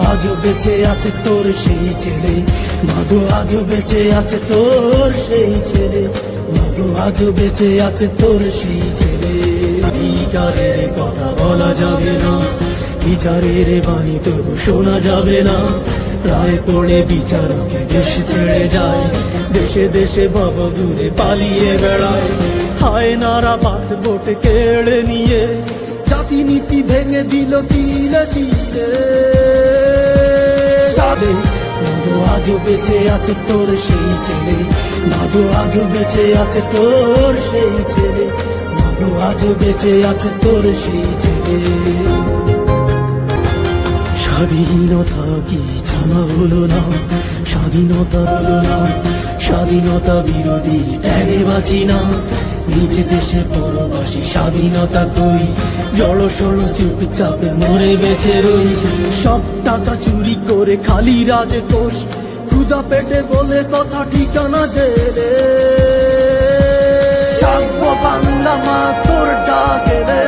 আজও বেঁচে আছে তোর সেই ছেলে, মাগো আজও বেঁচে আছে তোর সেই ছেলে, মাগো আজও বেঁচে আছে তোর সেই ছেলে। বিচারের কথা বলা যাবে না, বিচারের বাণী তবু শোনা যাবে না, রায় পড়ে বিচারকে দেশ ছেড়ে যায়, দেশে দেশে বাবা দূরে পালিয়ে বেড়ায়। হায় নারা বাদ ভোট কেড়ে নিয়ে জাতি নীতি ভেঙে দিল তিলে তিলে। মাগো আজও বেঁচে আছে তোর সেই ছেলে, মাগো আজও বেঁচে আছে তোর সেই ছেলে, মাগো আজও বেঁচে আছে তোর সেই ছেলে। স্বাধীনতা কি জানা হলো না, স্বাধীনতা হলো না, স্বাধীনতা বিরোধী ট্যাগে বাঁচি না, নিজ দেশে পরবাসী স্বাধীনতা কই, জড়সড় চুপচাপে মরে বেঁচে রই। সব টাকা চুরি করে খালি রাজকোষ, ক্ষুধা পেটে বলে কথা ঠিকানা জেলে। জাগবো বাংলা মা তোর ডাকেলে,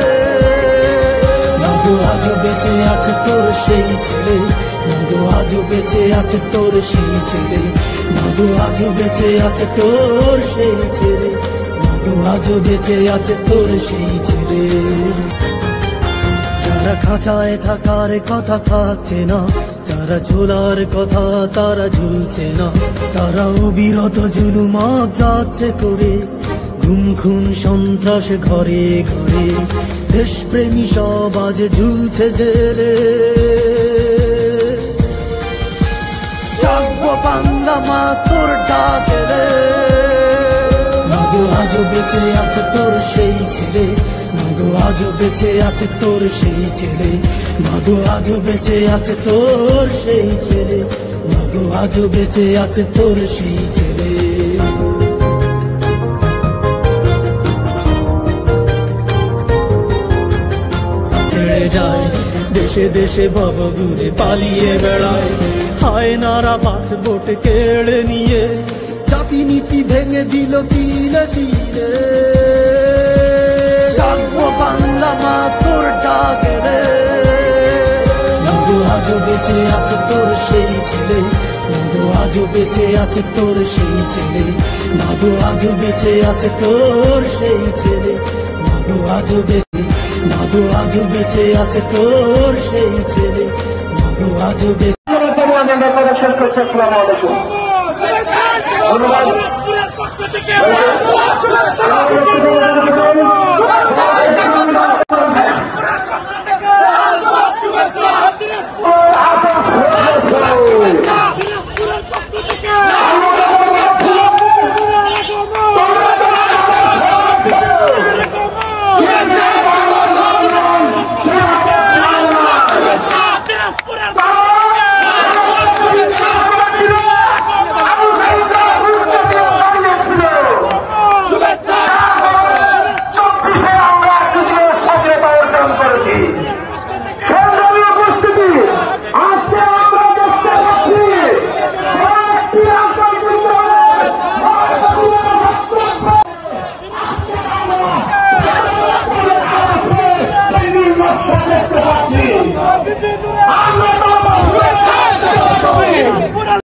মাগো আজও বেঁচে আছে তোর সেই ছেলে, মাগো আজও বেঁচে আছে তোর সেই ছেলে, মাগো আজও বেঁচে আছে তোর সেই ছেলে, মাগো আজও বেঁচে আছে তোর সেই ছেলে। যারা খাঁচায় থাকার কথা থাকছে না, যারা ঝোলার কথা তারা ঝুলছে না, তারা অবিরত জুলুম যাচ্ছে করে, গুম খুন সন্ত্রাস ঘরে ঘরে, দেশপ্রেমী সব আজ ঝুলছে জেলে। জাগবো বাংলা মা তোর ডাকেলে, মাগো আজও বেঁচে আছে তোর সেই ছেলে, মাগো আজও বেঁচে আছে তোর সেই ছেলে, মাগো আজও বেঁচে আছে তোর সেই ছেলে, মাগো আজও বেঁচে আছে তোর সেই ছেলে। ছেড়ে যায় দেশে দেশে বাবা ঘুরে পালিয়ে বেড়ায়, হায় নারা বাদ ভোট কেড়ে নিয়ে জাতি নীতি ভেঙে দিল তিলে তিলে। জাগবো বাংলা মা তোর ডাকেলে, মাগো আজও বেঁচে আছে তোর সেই ছেলে, মাগো আজও বেঁচে আছে তোর সেই ছেলে, মাগো আজও বেঁচে আছে তোর সেই ছেলে, মাগো আজও বেঁচে, মাগো আজও বেঁচে আছে তোর সেই ছেলে, মাগো আজও বেঁচে। শেষ করছি। আসসালামু আলাইকুম। ধন্যবাদ।